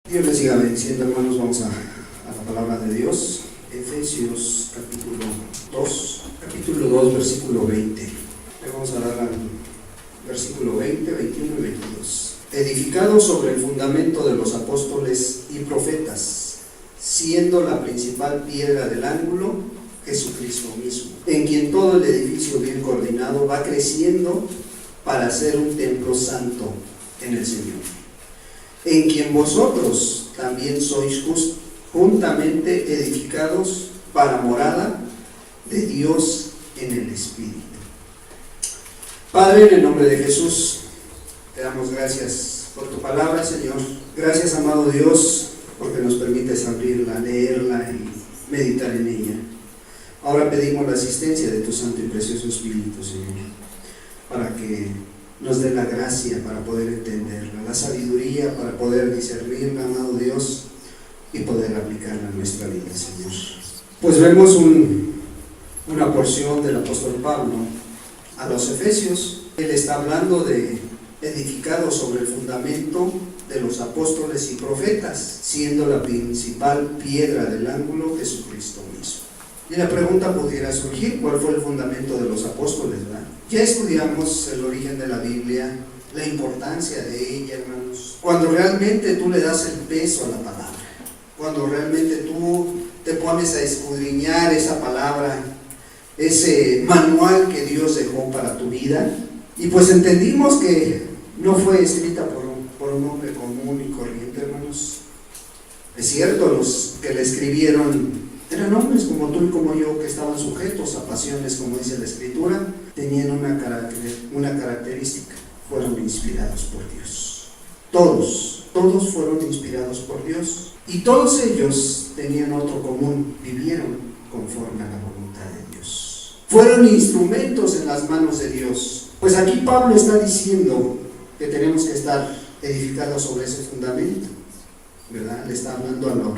Dios les siga bendiciendo, hermanos. Vamos a la palabra de Dios. Efesios capítulo 2, versículo 20. Le vamos a dar al versículo 20, 21 y 22. Edificado sobre el fundamento de los apóstoles y profetas, siendo la principal piedra del ángulo Jesucristo mismo, en quien todo el edificio bien coordinado va creciendo para ser un templo santo en el Señor, en quien vosotros también sois juntamente edificados para morada de Dios en el Espíritu. Y en el nombre de Jesús, te damos gracias por tu palabra, Señor. Gracias, amado Dios, porque nos permites abrirla, leerla y meditar en ella. Ahora pedimos la asistencia de tu Santo y Precioso Espíritu, Señor, para que nos dé la gracia para poder entenderla, la sabiduría para poder discernirla, amado Dios, y poder aplicarla en nuestra vida, Señor. Pues vemos una porción del apóstol Pablo a los Efesios. Él está hablando de edificado sobre el fundamento de los apóstoles y profetas, siendo la principal piedra del ángulo Jesucristo mismo. Y la pregunta pudiera surgir: ¿cuál fue el fundamento de los apóstoles, verdad? Ya estudiamos el origen de la Biblia, la importancia de ella, hermanos. Cuando realmente tú le das el peso a la palabra, cuando realmente tú te pones a escudriñar esa palabra, ese manual que Dios dejó para tu vida, y pues entendimos que no fue escrita por un hombre común y corriente, hermanos. Es cierto, los que la escribieron eran hombres como tú y como yo, que estaban sujetos a pasiones, como dice la Escritura. Tenían una característica: fueron inspirados por Dios. Todos fueron inspirados por Dios, y todos ellos tenían otro común: vivieron conforme a la voluntad de Dios. Fueron instrumentos en las manos de Dios. Pues aquí Pablo está diciendo que tenemos que estar edificados sobre ese fundamento, ¿verdad? Le está hablando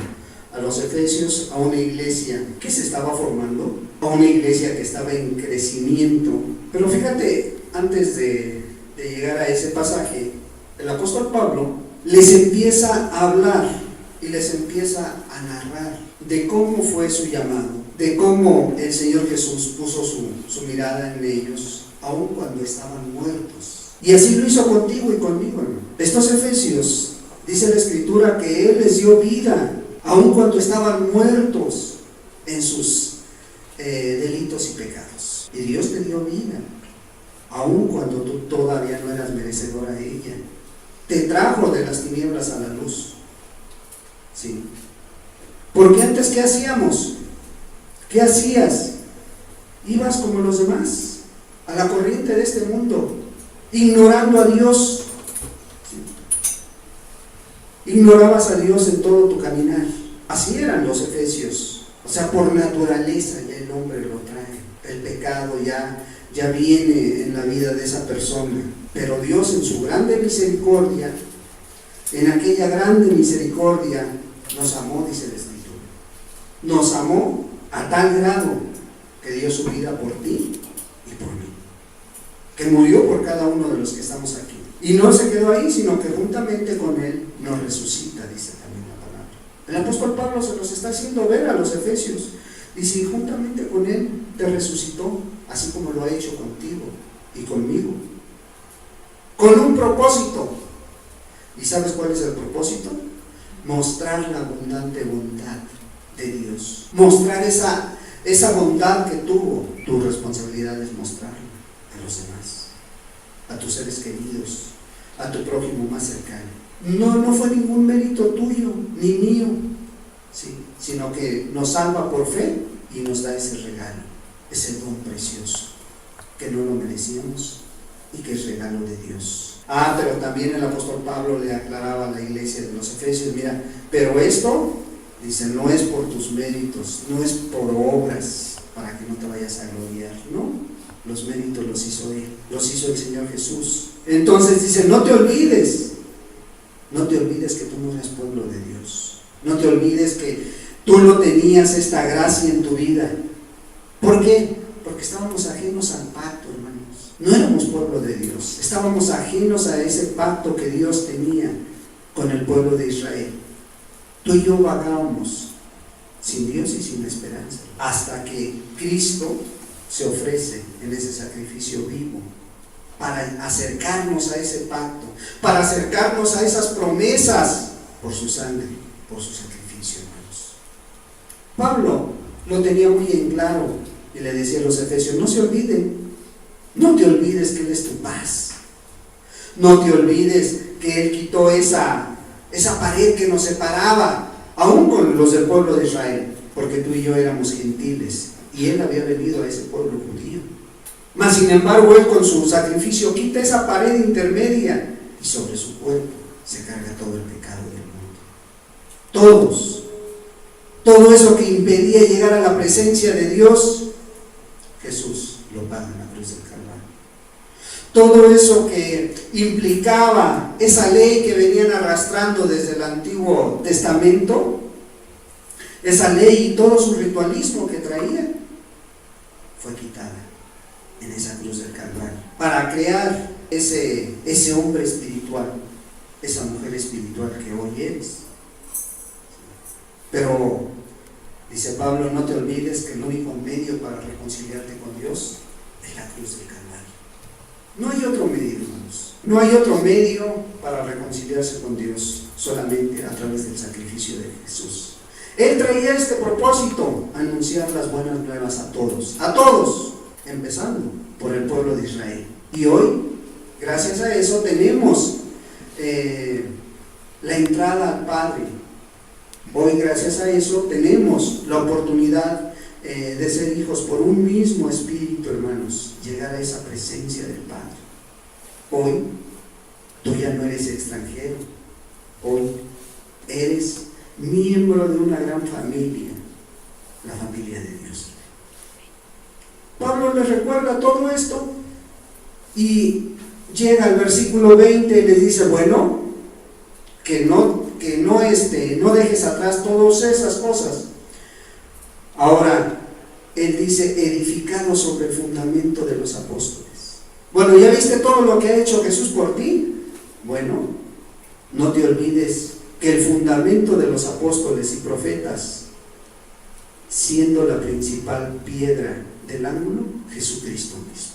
a los Efesios, a una iglesia que se estaba formando, a una iglesia que estaba en crecimiento. Pero fíjate, antes de llegar a ese pasaje, el apóstol Pablo les empieza a hablar y les empieza a narrar de cómo fue su llamado, de cómo el Señor Jesús puso su mirada en ellos, aun cuando estaban muertos. Y así lo hizo contigo y conmigo, hermano. Estos Efesios, dice la Escritura, que Él les dio vida aun cuando estaban muertos en sus delitos y pecados. Y Dios te dio vida aun cuando tú todavía no eras merecedora de ella. Te trajo de las tinieblas a la luz. Sí. Porque antes, ¿qué hacíamos? ¿Qué hacías? Ibas como los demás, a la corriente de este mundo, ignorando a Dios. Ignorabas a Dios en todo tu caminar. Así eran los Efesios. O sea, por naturaleza ya el hombre lo trae. El pecado ya viene en la vida de esa persona. Pero Dios, en su grande misericordia, en aquella grande misericordia, nos amó, dice la Escritura. Nos amó a tal grado que dio su vida por ti y por mí, que murió por cada uno de los que estamos aquí. Y no se quedó ahí, sino que juntamente con Él nos resucita, dice también la palabra. El apóstol Pablo se los está haciendo ver a los Efesios. Dice: y juntamente con Él te resucitó, así como lo ha hecho contigo y conmigo, con un propósito. ¿Y sabes cuál es el propósito? Mostrar la abundante bondad de Dios. Mostrar esa bondad que tuvo. Tu responsabilidad es mostrarla a los demás, a tus seres queridos, a tu prójimo más cercano. No fue ningún mérito tuyo ni mío, ¿sí? Sino que nos salva por fe y nos da ese regalo, ese don precioso que no lo merecíamos y que es regalo de Dios. Pero también el apóstol Pablo le aclaraba a la iglesia de los Efesios: mira, pero esto, dice, no es por tus méritos, no es por obras para que no te vayas a gloriar, no. Los méritos los hizo Él, los hizo el Señor Jesús. Entonces dice: no te olvides que tú no eres pueblo de Dios. No te olvides que tú no tenías esta gracia en tu vida. ¿Por qué? Porque estábamos ajenos al pacto, hermanos. No éramos pueblo de Dios, estábamos ajenos a ese pacto que Dios tenía con el pueblo de Israel. Tú y yo vagábamos sin Dios y sin esperanza, hasta que Cristo se ofrece en ese sacrificio vivo, para acercarnos a ese pacto, para acercarnos a esas promesas por su sangre, por su sacrificio, hermanos. Pablo lo tenía muy en claro y le decía a los efesios: no se olviden, no te olvides que Él es tu paz, no te olvides que Él quitó esa pared que nos separaba, aún con los del pueblo de Israel, porque tú y yo éramos gentiles y Él había venido a ese pueblo judío. Mas sin embargo, Él con su sacrificio quita esa pared intermedia y sobre su cuerpo se carga todo el pecado del mundo. Todo eso que impedía llegar a la presencia de Dios, Jesús lo paga en la cruz del Calvario. Todo eso que implicaba esa ley que venían arrastrando desde el Antiguo Testamento, esa ley y todo su ritualismo que traía, fue quitada en esa cruz del Calvario, para crear ese hombre espiritual, esa mujer espiritual que hoy eres. Pero, dice Pablo, no te olvides que el único medio para reconciliarte con Dios es la cruz del Calvario. No hay otro medio, hermanos. No hay otro medio para reconciliarse con Dios, solamente a través del sacrificio de Jesús. Él traía este propósito: anunciar las buenas nuevas a todos, empezando por el pueblo de Israel. Y hoy, gracias a eso, tenemos la entrada al Padre. Hoy, gracias a eso, tenemos la oportunidad de ser hijos por un mismo espíritu, hermanos, llegar a esa presencia del Padre. Hoy, tú ya no eres extranjero, hoy eres miembro de una gran familia, la familia de Dios. Pablo les recuerda todo esto y llega al versículo 20 y les dice: bueno, que no dejes atrás todas esas cosas. Ahora, él dice: edificado sobre el fundamento de los apóstoles. Bueno, ¿ya viste todo lo que ha hecho Jesús por ti? Bueno, no te olvides que el fundamento de los apóstoles y profetas, siendo la principal piedra del ángulo, Jesucristo mismo.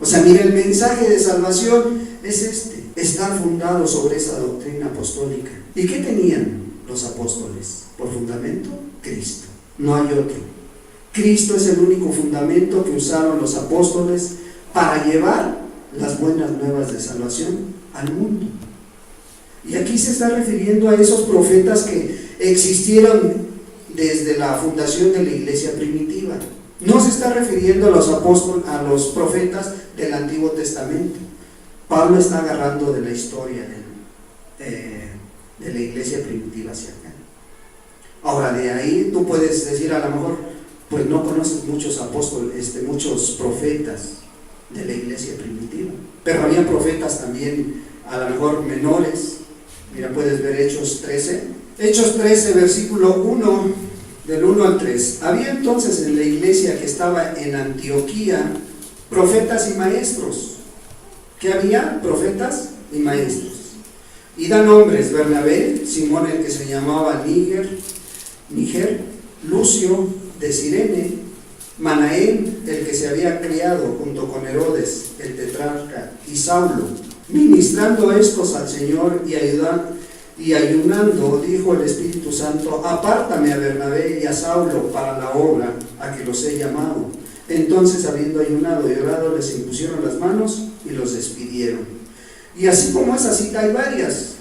O sea, mira, el mensaje de salvación es este: estar fundado sobre esa doctrina apostólica. ¿Y qué tenían los apóstoles por fundamento? Cristo. No hay otro. Cristo es el único fundamento que usaron los apóstoles para llevar las buenas nuevas de salvación al mundo. Y aquí se está refiriendo a esos profetas que existieron desde la fundación de la iglesia primitiva. No se está refiriendo a los apóstoles, a los profetas del Antiguo Testamento. Pablo está agarrando de la historia de la iglesia primitiva hacia acá. Ahora, de ahí tú puedes decir, a lo mejor, pues no conoces muchos apóstoles, muchos profetas de la iglesia primitiva, pero había profetas también, a lo mejor menores. Mira, puedes ver Hechos 13, versículo 1, del 1 al 3. Había entonces en la iglesia que estaba en Antioquía profetas y maestros. ¿Qué había? Profetas y maestros. Y dan nombres: Bernabé, Simón el que se llamaba Níger, Lucio de Cirene, Manaén el que se había criado junto con Herodes el tetrarca, y Saulo. Ministrando estos al Señor y ayunando, dijo el Espíritu Santo: apártame a Bernabé y a Saulo para la obra a que los he llamado. Entonces, habiendo ayunado y orado, les impusieron las manos y los despidieron. Y así como esa cita hay varias,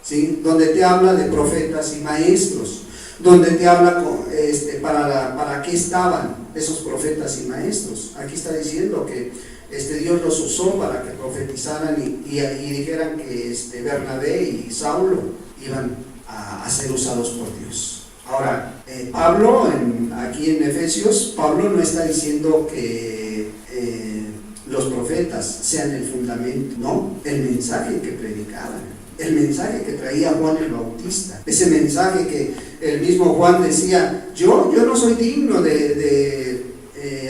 ¿sí?, donde te habla de profetas y maestros, donde te habla para qué estaban esos profetas y maestros. Aquí está diciendo que Dios los usó para que profetizaran y dijeran que Bernabé y Saulo iban a ser usados por Dios. Ahora, Pablo, aquí en Efesios, Pablo no está diciendo que los profetas sean el fundamento, no, el mensaje que predicaban, el mensaje que traía Juan el Bautista, ese mensaje que el mismo Juan decía: yo no soy digno de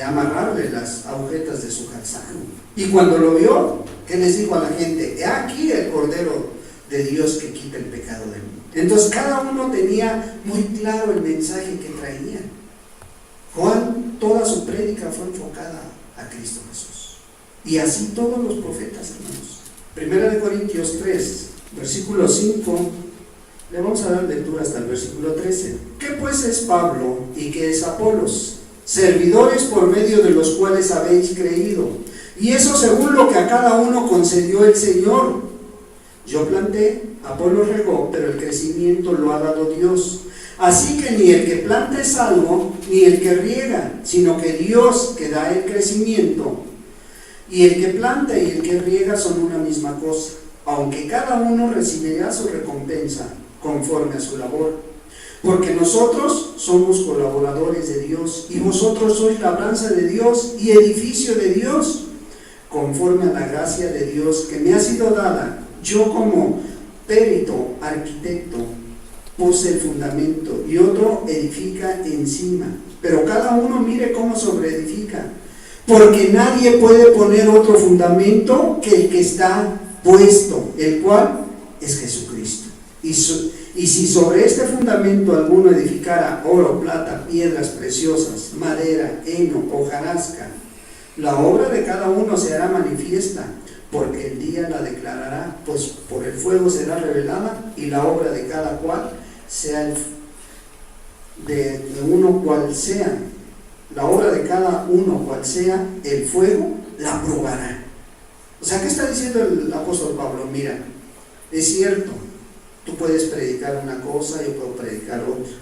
amarrarle las agujetas de su calzado. Y cuando lo vio, ¿qué les dijo a la gente? He aquí el Cordero de Dios que quita el pecado del mundo. Entonces cada uno tenía muy claro el mensaje que traía. Juan, toda su prédica fue enfocada a Cristo Jesús. Y así todos los profetas, hermanos. Primera de Corintios 3, versículo 5, le vamos a dar lectura hasta el versículo 13. ¿Qué pues es Pablo y qué es Apolos? Servidores por medio de los cuales habéis creído, y eso según lo que a cada uno concedió el Señor. Yo planté, Apolos regó, pero el crecimiento lo ha dado Dios. Así que ni el que planta es salvo, ni el que riega, sino que Dios que da el crecimiento. Y el que planta y el que riega son una misma cosa, aunque cada uno recibirá su recompensa conforme a su labor. Porque nosotros somos colaboradores de Dios, y vosotros sois labranza de Dios y edificio de Dios, conforme a la gracia de Dios que me ha sido dada. Yo como perito, arquitecto, puse el fundamento y otro edifica encima, pero cada uno mire cómo sobreedifica, porque nadie puede poner otro fundamento que el que está puesto, el cual es Jesucristo. Y si sobre este fundamento alguno edificara oro, plata, piedras preciosas, madera, heno, hojarasca, la obra de cada uno se hará manifiesta, porque el día la declarará, pues por el fuego será revelada, y la obra de cada cual sea de uno cual sea, la obra de cada uno cual sea, el fuego la probará. O sea, ¿qué está diciendo el apóstol Pablo? Mira, es cierto, tú puedes predicar una cosa, yo puedo predicar otra,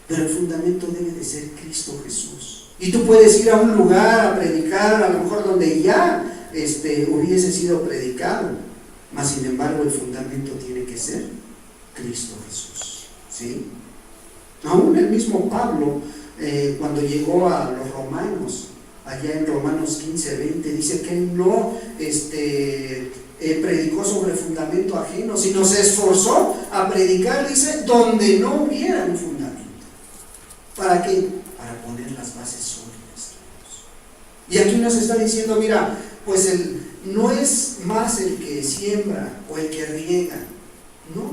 pero el fundamento debe de ser Cristo Jesús. Y tú puedes ir a un lugar a predicar, a lo mejor donde ya hubiese sido predicado, mas sin embargo el fundamento tiene que ser Cristo Jesús, ¿sí? Aún el mismo Pablo, cuando llegó a los romanos, allá en Romanos 15:20, dice que él no predicó sobre fundamento ajeno, sino se esforzó a predicar, dice, donde no hubiera un fundamento. ¿Para qué? Para poner las bases sólidas. Y aquí nos está diciendo, mira, pues no es más el que siembra o el que riega, no,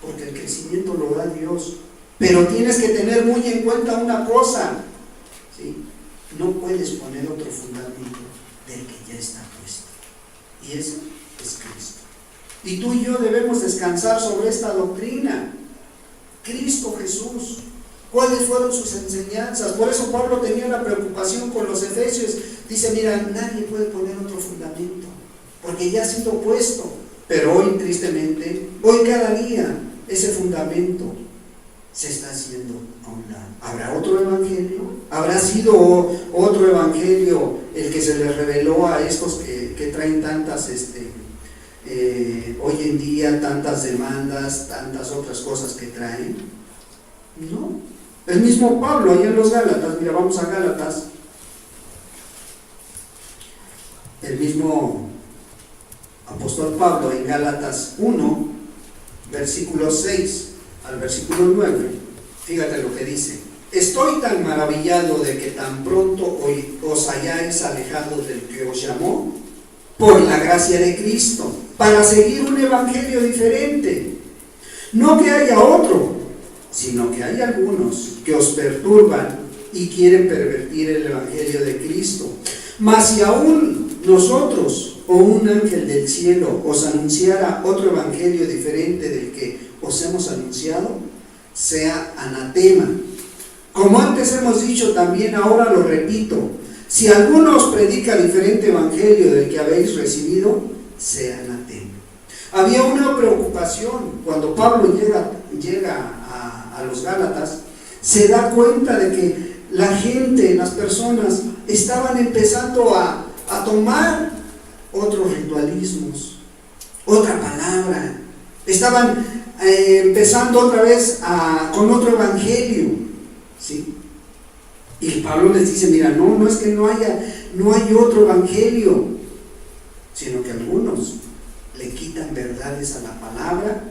porque el crecimiento lo da Dios. Pero tienes que tener muy en cuenta una cosa, ¿sí? No puedes poner otro fundamento del que ya está puesto, y ese es Cristo. Y tú y yo debemos descansar sobre esta doctrina, Cristo Jesús. ¿Cuáles fueron sus enseñanzas? Por eso Pablo tenía una preocupación con los efesios. Dice, mira, nadie puede poner otro fundamento, porque ya ha sido puesto. Pero hoy, tristemente, hoy cada día, ese fundamento se está haciendo a un lado. ¿Habrá otro evangelio? ¿Habrá sido otro evangelio el que se les reveló a estos que traen tantas, hoy en día, tantas demandas, tantas otras cosas que traen? No. El mismo Pablo, ahí en los Gálatas, mira, vamos a Gálatas, el mismo apóstol Pablo en Gálatas 1, versículo 6 al versículo 9, fíjate lo que dice: estoy tan maravillado de que tan pronto os hayáis alejado del que os llamó por la gracia de Cristo, para seguir un evangelio diferente. No que haya otro, sino que hay algunos que os perturban y quieren pervertir el evangelio de Cristo. Mas si aún nosotros o un ángel del cielo os anunciara otro evangelio diferente del que os hemos anunciado, sea anatema. Como antes hemos dicho, también ahora lo repito: si alguno os predica diferente evangelio del que habéis recibido, sea anatema. Había una preocupación cuando Pablo llega a los Gálatas. Se da cuenta de que la gente, las personas, estaban empezando a tomar otros ritualismos, otra palabra, estaban empezando otra vez con otro evangelio, ¿sí? Y Pablo les dice, mira, no es que no hay otro evangelio, sino que algunos le quitan verdades a la palabra,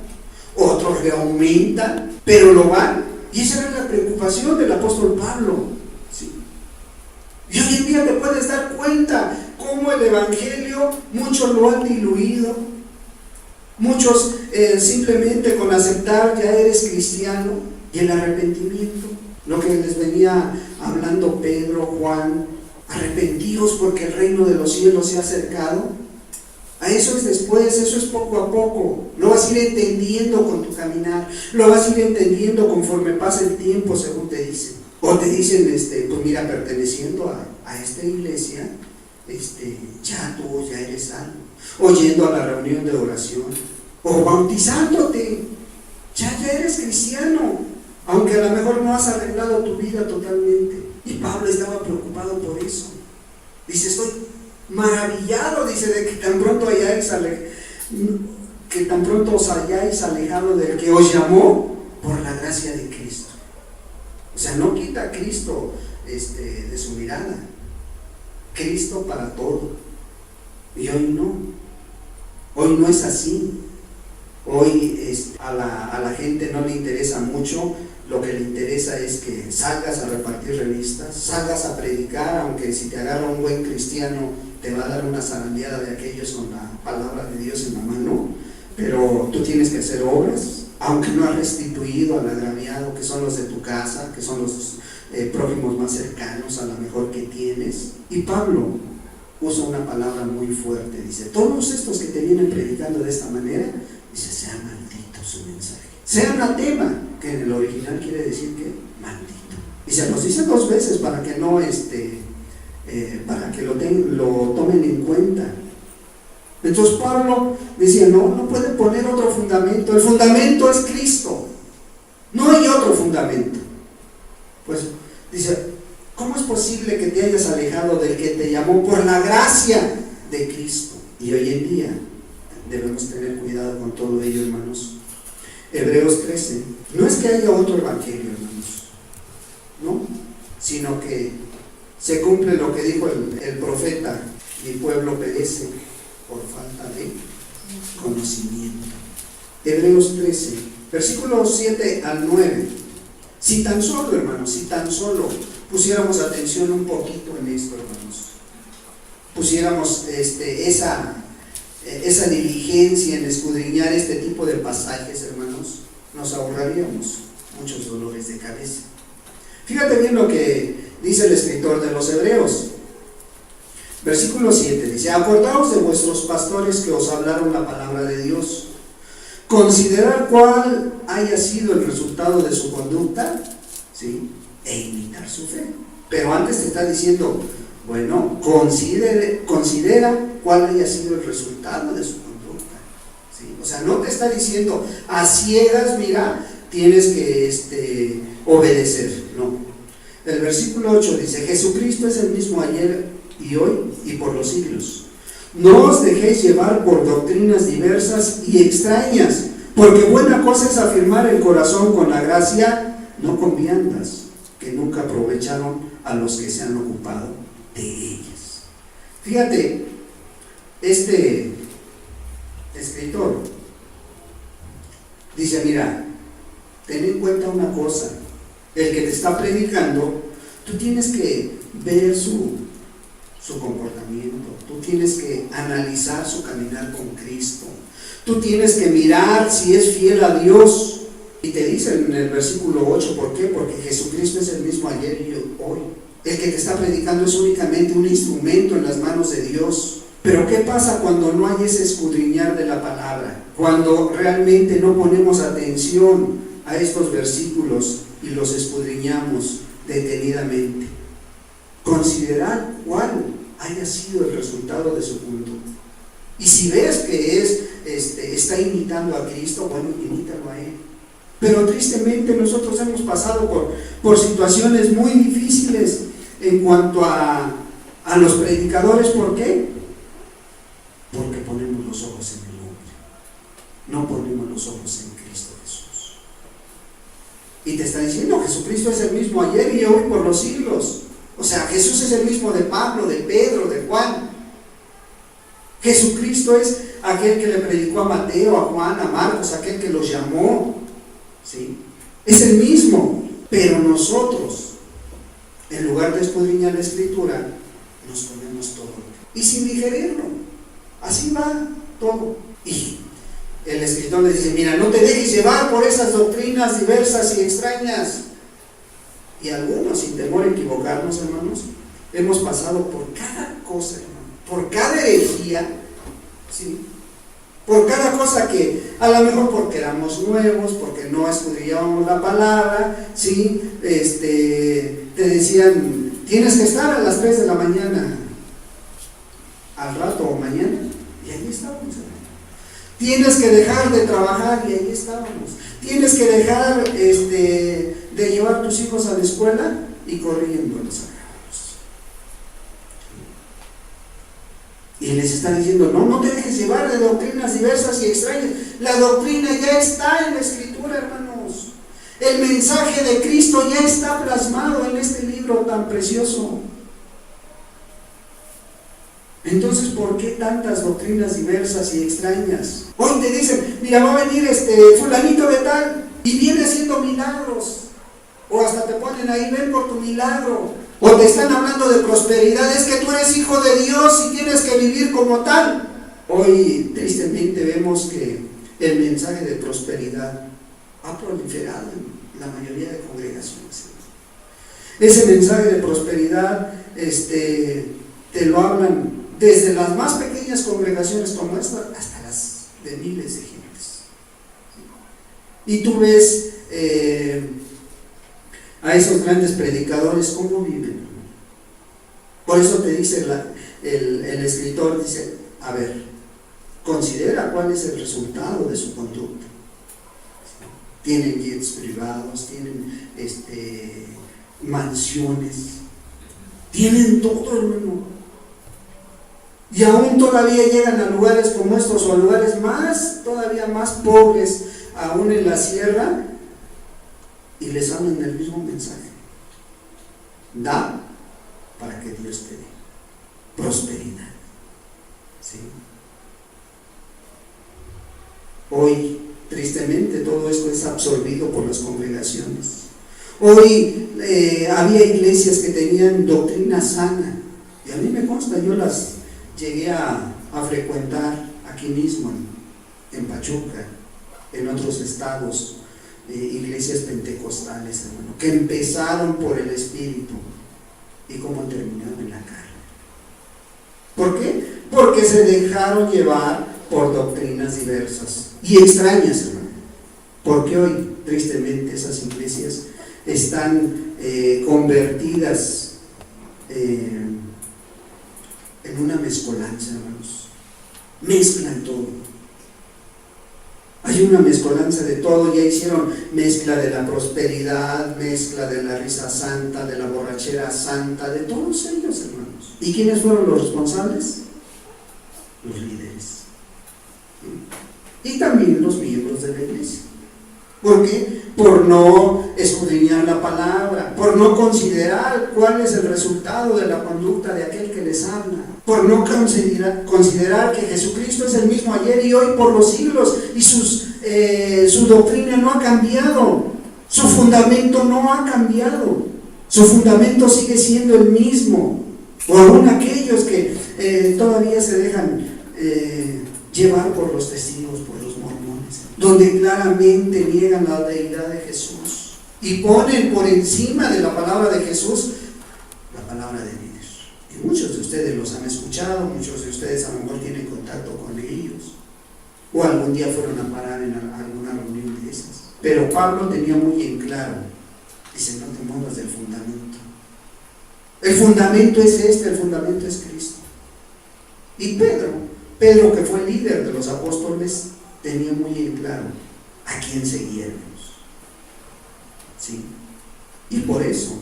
otros le aumentan, pero lo van. Y esa era la preocupación del apóstol Pablo, ¿sí? Y hoy en día te puedes dar cuenta cómo el evangelio muchos lo han diluido, Muchos simplemente con aceptar ya eres cristiano, y el arrepentimiento, lo que les venía hablando Pedro, Juan, arrepentíos porque el reino de los cielos se ha acercado. A eso es después, eso es poco a poco. Lo vas a ir entendiendo con tu caminar, lo vas a ir entendiendo conforme pasa el tiempo, según te dicen. O te dicen, pues mira, perteneciendo a esta iglesia, ya eres salvo. O yendo a la reunión de oración, o bautizándote, ya eres cristiano, aunque a lo mejor no has arreglado tu vida totalmente. Y Pablo estaba preocupado por eso. Dice, estoy maravillado, dice, de que tan pronto os hayáis alejado del que os llamó por la gracia de Cristo. O sea, no quita a Cristo de su mirada. Cristo para todo. Y hoy no es así. Hoy a la gente no le interesa mucho. Lo que le interesa es que salgas a repartir revistas, salgas a predicar, aunque si te agarra un buen cristiano te va a dar una zarandeada de aquellos con la palabra de Dios en la mano, pero tú tienes que hacer obras, aunque no has restituido al agraviado, que son los de tu casa, que son los prójimos más cercanos a lo mejor que tienes. Y Pablo usa una palabra muy fuerte, dice, todos estos que te vienen predicando de esta manera, dice, sea maldito su mensaje, sea anatema, que en el original quiere decir que maldito. Y se nos dice 2 veces para que no para que lo tomen en cuenta. Entonces Pablo decía, no puede poner otro fundamento. El fundamento es Cristo, no hay otro fundamento. Pues dice, ¿cómo es posible que te hayas alejado del que te llamó por la gracia de Cristo? Y hoy en día debemos tener cuidado con todo ello, hermanos. Hebreos 13, no es que haya otro evangelio, hermanos, no, sino que se cumple lo que dijo el profeta: mi pueblo perece por falta de conocimiento. Hebreos 13, versículos 7 al 9. Si tan solo, hermanos, pusiéramos atención un poquito en esto, hermanos, pusiéramos esa diligencia en escudriñar este tipo de pasajes, hermanos, nos ahorraríamos muchos dolores de cabeza. Fíjate bien lo que dice el escritor de los Hebreos. Versículo 7 dice: acordaos de vuestros pastores que os hablaron la palabra de Dios. Considerar cuál haya sido el resultado de su conducta, ¿sí?, e imitar su fe. Pero antes te está diciendo, bueno, considera cuál haya sido el resultado de su conducta, ¿sí? O sea, no te está diciendo a ciegas, mira, tienes que obedecer, no. El versículo 8 dice: Jesucristo es el mismo ayer y hoy y por los siglos. No os dejéis llevar por doctrinas diversas y extrañas, porque buena cosa es afirmar el corazón con la gracia, no con viandas, que nunca aprovecharon a los que se han ocupado de ellas. Fíjate, este escritor dice, mira, ten en cuenta una cosa, el que te está predicando, tú tienes que ver su comportamiento, tú tienes que analizar su caminar con Cristo, tú tienes que mirar si es fiel a Dios. Y te dice en el versículo 8, ¿por qué? Porque Jesucristo es el mismo ayer y hoy. El que te está predicando es únicamente un instrumento en las manos de Dios. Pero ¿qué pasa cuando no hay ese escudriñar de la palabra? Cuando realmente no ponemos atención a estos versículos y los escudriñamos detenidamente. Considerar cuál haya sido el resultado de su culto. Y si ves que está imitando a Cristo, bueno, imítalo a Él. Pero tristemente nosotros hemos pasado por situaciones muy difíciles en cuanto a los predicadores. ¿Por qué? Porque ponemos los ojos en el hombre, no ponemos los ojos en Cristo Jesús. Y te está diciendo, Jesucristo es el mismo ayer y hoy por los siglos. O sea, Jesús es el mismo de Pablo, de Pedro, de Juan. Jesucristo es aquel que le predicó a Mateo, a Juan, a Marcos, aquel que los llamó, ¿sí? Es el mismo, pero nosotros, en lugar de escudriñar la Escritura, nos ponemos todo y sin digerirlo. Así va todo. Y el escritor le dice, mira, no te dejes llevar por esas doctrinas diversas y extrañas. Y algunos, sin temor a equivocarnos, hermanos, hemos pasado por cada cosa, hermano, por cada herejía, ¿sí? Por cada cosa que, a lo mejor porque éramos nuevos, porque no escudriñábamos la palabra, ¿sí? Te decían, tienes que estar a las 3 de la mañana, al rato o mañana, y ahí estábamos, hermano. Tienes que dejar de trabajar, y ahí estábamos. Tienes que dejar de llevar a tus hijos a la escuela, y corriendo los sacábamos. Y les está diciendo, no te dejes llevar de doctrinas diversas y extrañas. La doctrina ya está en la Escritura, hermanos. El mensaje de Cristo ya está plasmado en este libro tan precioso. Entonces, ¿por qué tantas doctrinas diversas y extrañas? Hoy te dicen, mira, va a venir fulanito de tal, y viene haciendo milagros. O hasta te ponen ahí, ven por tu milagro. O te están hablando de prosperidad, es que tú eres hijo de Dios y tienes que vivir como tal. Hoy tristemente vemos que el mensaje de prosperidad ha proliferado en la mayoría de congregaciones. Ese mensaje de prosperidad te lo hablan desde las más pequeñas congregaciones como esta hasta las de miles de gentes. Y tú ves a esos grandes predicadores cómo viven. Por eso te dice el escritor, dice, a ver, considera cuál es el resultado de su conducta. Tienen jets privados, tienen mansiones, tienen todo, hermano. Y aún todavía llegan a lugares como estos, o a lugares todavía más pobres, aún en la sierra, y les hablan del mismo mensaje. Da para que Dios te dé prosperidad. ¿Sí? Hoy, tristemente, todo esto es absorbido por las congregaciones. Hoy había iglesias que tenían doctrina sana, y a mí me consta, yo las llegué a frecuentar aquí mismo, en Pachuca, en otros estados. Iglesias pentecostales, hermano, que empezaron por el Espíritu y cómo terminaron en la carne. ¿Por qué? Porque se dejaron llevar por doctrinas diversas y extrañas, hermano. Porque hoy, tristemente, esas iglesias están convertidas en una mezcolanza, hermanos. Mezclan todo. Hay una mezcolanza de todo, ya hicieron mezcla de la prosperidad, mezcla de la risa santa, de la borrachera santa, de todos ellos, hermanos. ¿Y quiénes fueron los responsables? Los líderes. Y también los miembros de la iglesia. ¿Por qué? Por no escudriñar la palabra, por no considerar cuál es el resultado de la conducta de aquel que les habla, por no considerar que Jesucristo es el mismo ayer y hoy por los siglos, y su doctrina no ha cambiado, su fundamento no ha cambiado, su fundamento sigue siendo el mismo. O aún aquellos que todavía se dejan llevar por los testigos, por los mormones, donde claramente niegan la deidad de Jesús y ponen por encima de la palabra de Jesús la palabra de líder. Y muchos de ustedes los han escuchado, muchos de ustedes a lo mejor tienen contacto con ellos, o algún día fueron a parar en alguna reunión de esas. Pero Pablo tenía muy en claro, dice, no te muevas del fundamento. El fundamento es el fundamento es Cristo. Y Pedro, que fue el líder de los apóstoles, tenía muy en claro a quién seguíamos. ¿Sí? Y por eso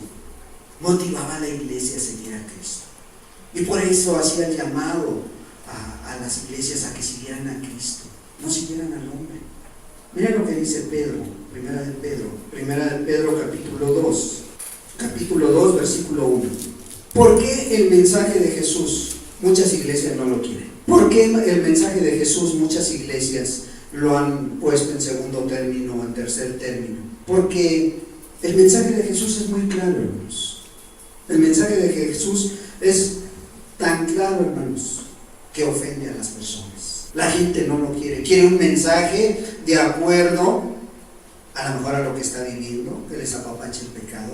motivaba a la iglesia a seguir a Cristo. Y por eso hacía el llamado a las iglesias a que siguieran a Cristo, no siguieran al hombre. Mira lo que dice Pedro, primera de Pedro capítulo 2, versículo 1. ¿Por qué el mensaje de Jesús muchas iglesias no lo quieren? ¿Por qué el mensaje de Jesús muchas iglesias lo han puesto en segundo término o en tercer término? Porque el mensaje de Jesús es muy claro, hermanos. El mensaje de Jesús es tan claro, hermanos, que ofende a las personas. La gente no lo quiere. Quiere un mensaje de acuerdo a lo mejor a lo que está viviendo, que les apapache el pecado,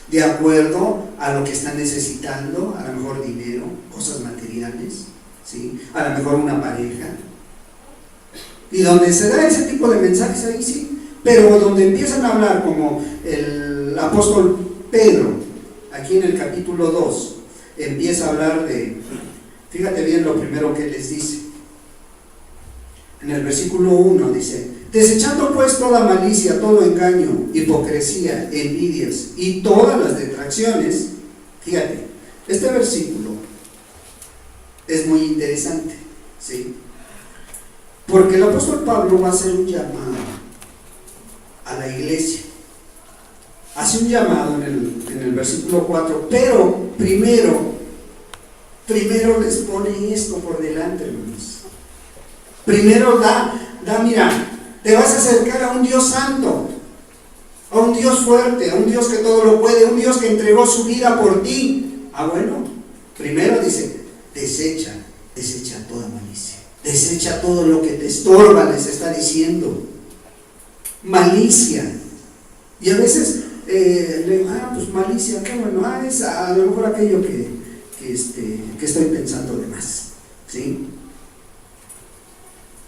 de acuerdo a lo que están necesitando, a lo mejor dinero, cosas materiales, ¿sí? A lo mejor una pareja. Y donde se da ese tipo de mensajes, ahí sí, pero donde empiezan a hablar como el apóstol Pedro, aquí en el capítulo 2, empieza a hablar de, fíjate bien lo primero que les dice. En el versículo 1 dice: desechando pues toda malicia, todo engaño, hipocresía, envidias y todas las detracciones. Fíjate, este versículo es muy interesante, ¿sí? Porque el apóstol Pablo va a hacer un llamado a la iglesia. Hace un llamado en el versículo 4, pero primero les pone esto por delante, hermanos. Primero mira, te vas a acercar a un Dios santo, a un Dios fuerte, a un Dios que todo lo puede, un Dios que entregó su vida por ti. Bueno, primero dice, desecha toda malicia, desecha todo lo que te estorba, les está diciendo. Malicia. Y a veces, pues malicia, qué bueno, es a lo mejor aquello que estoy pensando de más, ¿sí?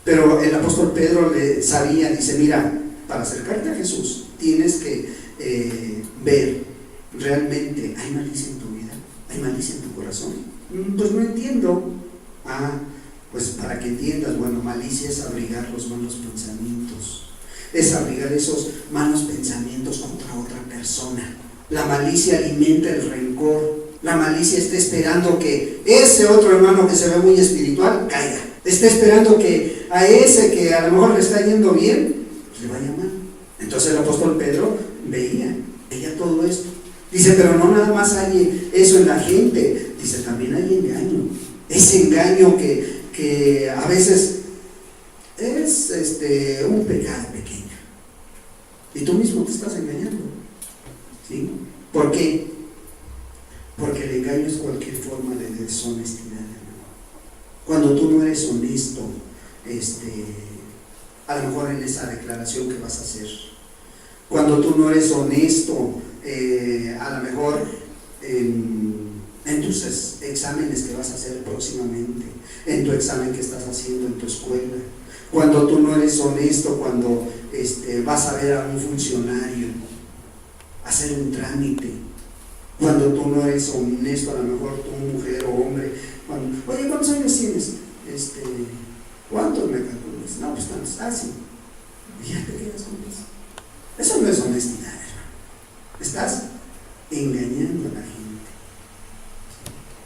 Pero el apóstol Pedro le sabía, dice, mira, para acercarte a Jesús tienes que ver, realmente, ¿hay malicia en tu vida? ¿Hay malicia en tu corazón? Pues no entiendo. Pues para que entiendas, bueno, malicia es abrigar los malos pensamientos, es abrigar esos malos pensamientos contra otra persona. La malicia alimenta el rencor. La malicia está esperando que ese otro hermano que se ve muy espiritual caiga. Está esperando que a ese que a lo mejor le está yendo bien, pues le vaya mal. Entonces el apóstol Pedro veía todo esto. Dice, pero no nada más hay eso en la gente. Dice, también hay engaño. Ese engaño que a veces es un pecado pequeño. Y tú mismo te estás engañando, ¿sí? ¿Por qué? Porque el engaño es cualquier forma de deshonestidad. Cuando tú no eres honesto, a lo mejor en esa declaración que vas a hacer, cuando tú no eres honesto, a lo mejor en tus exámenes que vas a hacer próximamente, en tu examen que estás haciendo en tu escuela, cuando tú no eres honesto, cuando vas a ver a un funcionario, hacer un trámite, cuando tú no eres honesto, a lo mejor tú, mujer o hombre, oye, ¿cuántos años tienes? ¿Cuántos me calculas? No, pues tantos, sí. Y ya te quedas con eso. Eso no es honestidad, hermano. Estás engañando a la gente.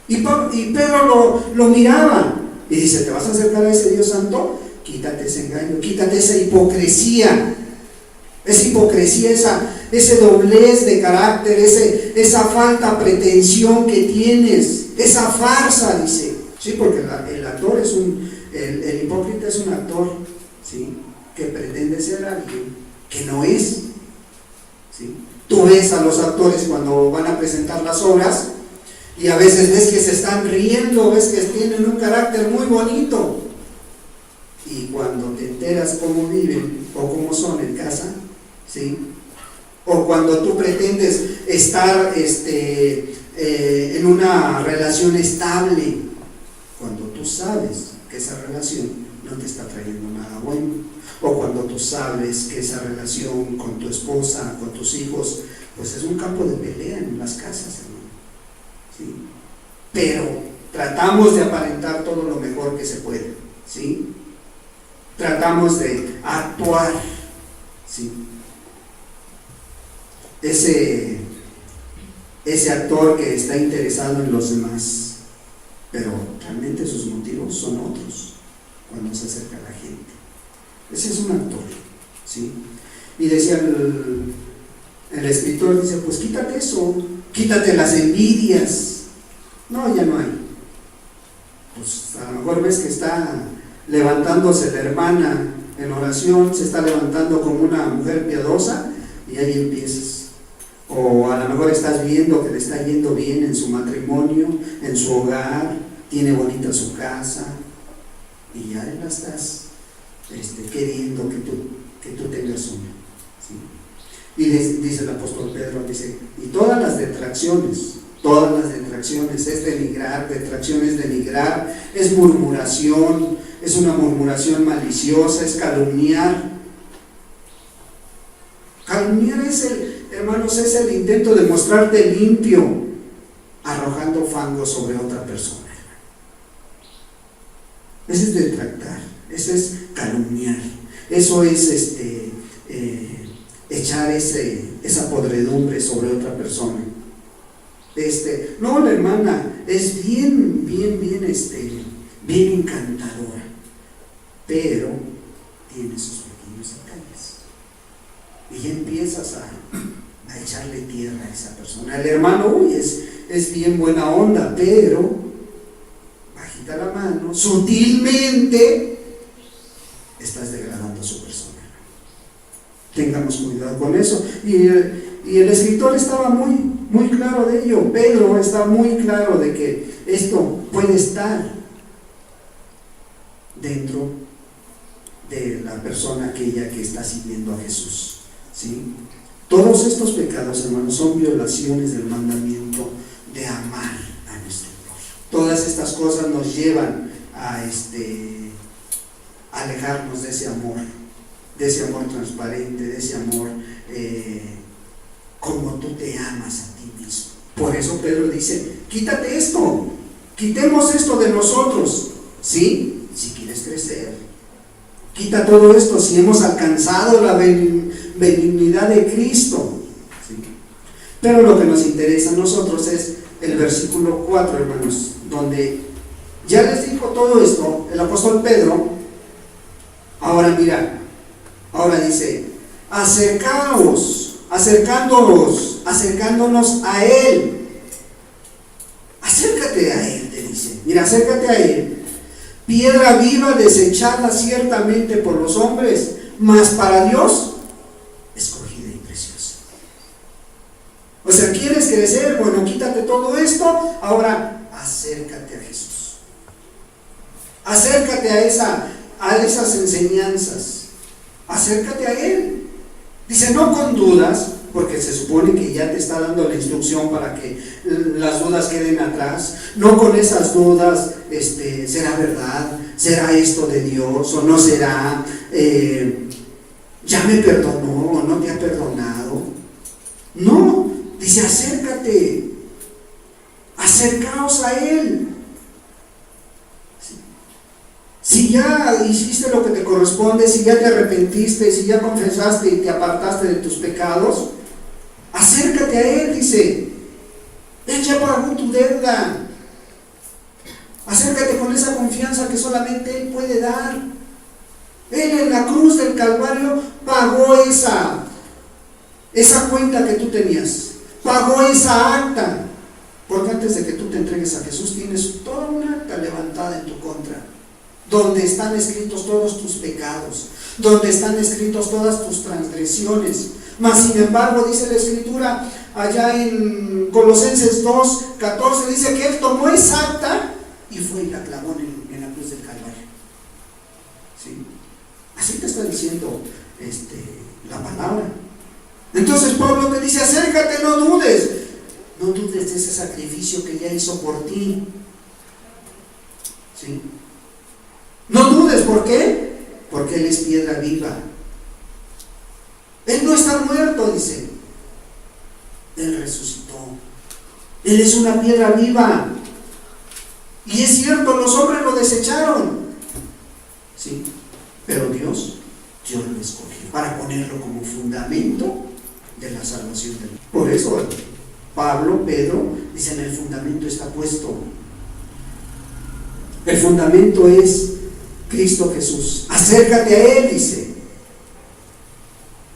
Y Pedro lo miraba y dice, ¿te vas a acercar a ese Dios santo? Quítate ese engaño, quítate esa hipocresía. Esa hipocresía, ese doblez de carácter, esa falta de pretensión que tienes, esa farsa, dice. Sí, porque el actor es el hipócrita es un actor, ¿sí? Que pretende ser alguien que no es, ¿sí? Tú ves a los actores cuando van a presentar las obras y a veces ves que se están riendo, ves que tienen un carácter muy bonito, y cuando te enteras cómo viven o cómo son en casa, ¿sí? O cuando tú pretendes estar en una relación estable, cuando tú sabes que esa relación no te está trayendo nada bueno, o cuando tú sabes que esa relación con tu esposa, con tus hijos, pues es un campo de pelea en las casas, hermano, ¿sí? Pero tratamos de aparentar todo lo mejor que se puede, ¿sí? Tratamos de actuar, ¿sí? Ese actor que está interesado en los demás, pero realmente sus motivos son otros cuando se acerca a la gente. Ese es un actor, ¿sí? Y decía el escritor, dice, pues quítate eso, quítate las envidias. No, ya no hay. Pues a lo mejor ves que está levantándose la hermana en oración, se está levantando como una mujer piadosa, y ahí empiezas. O a lo mejor estás viendo que le está yendo bien en su matrimonio, en su hogar, tiene bonita su casa, y ya la estás queriendo que tú tengas una, ¿sí? Y dice el apóstol Pedro, dice, y todas las detracciones, es denigrar, detracción es denigrar, es murmuración, es una murmuración maliciosa, es calumniar. Calumniar hermanos, es el intento de mostrarte limpio, arrojando fango sobre otra persona. Eso es detractar, eso es calumniar, eso es echar esa podredumbre sobre otra persona. No, la hermana es bien encantadora, pero tiene sus pequeños detalles. Y ya empiezas a echarle tierra a esa persona. El hermano, es bien buena onda, pero bajita la mano, sutilmente estás degradando a su persona. Tengamos cuidado con eso. Y el escritor estaba muy claro de ello. Pedro está muy claro de que esto puede estar dentro de la persona aquella que está siguiendo a Jesús, ¿sí? Todos estos pecados, hermanos, son violaciones del mandamiento de amar a nuestro prójimo. Todas estas cosas nos llevan a alejarnos de ese amor transparente, de ese amor como tú te amas a ti mismo. Por eso Pedro dice, quítate esto, quitemos esto de nosotros, ¿sí? Si quieres crecer, quita todo esto, si hemos alcanzado la benignidad de Cristo, ¿sí? Pero lo que nos interesa a nosotros es el versículo 4, hermanos, donde ya les dijo todo esto el apóstol Pedro. Ahora dice, acercándonos a Él. Acércate a Él, te dice. Mira, acércate a Él. Piedra viva desechada ciertamente por los hombres, mas para Dios escogida y preciosa. O sea, ¿quieres crecer? Bueno, quítate todo esto. Ahora, acércate a Jesús. Acércate a esas enseñanzas. Acércate a Él. Dice, no con dudas, porque se supone que ya te está dando la instrucción para que las dudas queden atrás. No con esas dudas, ¿será verdad? ¿Será esto de Dios o no será? ¿Ya me perdonó o no te ha perdonado? No, dice, acércate. Acercaos a Él. Si ya hiciste lo que te corresponde, si ya te arrepentiste, si ya confesaste y te apartaste de tus pecados, acércate a Él, dice. Él ya pagó tu deuda. Acércate con esa confianza que solamente Él puede dar. Él en la cruz del Calvario pagó esa cuenta que tú tenías, pagó esa acta, porque antes de que tú te entregues a Jesús tienes toda una acta levantada en tu contra, donde están escritos todos tus pecados, donde están escritos todas tus transgresiones. Mas sin embargo, dice la Escritura allá en Colosenses 2:14, dice que Él tomó esa acta y fue y la clavó en la cruz del Calvario, ¿sí? Así te está diciendo la palabra. Entonces Pablo te dice, acércate, no dudes de ese sacrificio que ya hizo por ti, ¿sí? No dudes, ¿por qué? Porque Él es piedra viva. Él no está muerto, dice. Él resucitó. Él es una piedra viva. Y es cierto, los hombres lo desecharon, ¿sí? Pero Dios lo escogió para ponerlo como fundamento de la salvación del mundo. Por eso Pedro dice, en el fundamento está puesto. El fundamento es Cristo Jesús. Acércate a Él, dice.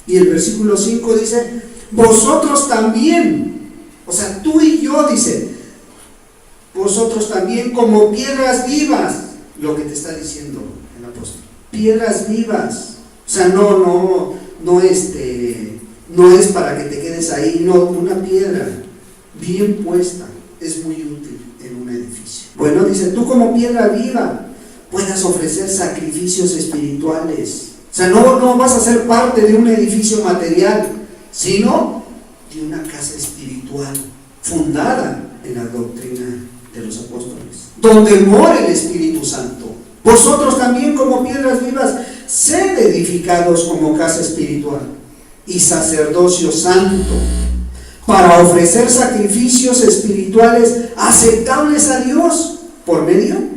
Y el versículo 5 dice, vosotros también, o sea, tú y yo, dice, vosotros también como piedras vivas, lo que te está diciendo el apóstol, piedras vivas. O sea, no es para que te quedes ahí, no, una piedra bien puesta es muy útil en un edificio. Bueno, dice, tú como piedra viva, puedas ofrecer sacrificios espirituales. O sea, no vas a ser parte de un edificio material, sino de una casa espiritual fundada en la doctrina de los apóstoles, donde mora el Espíritu Santo. Vosotros también, como piedras vivas, sed edificados como casa espiritual y sacerdocio santo, para ofrecer sacrificios espirituales aceptables a Dios por medio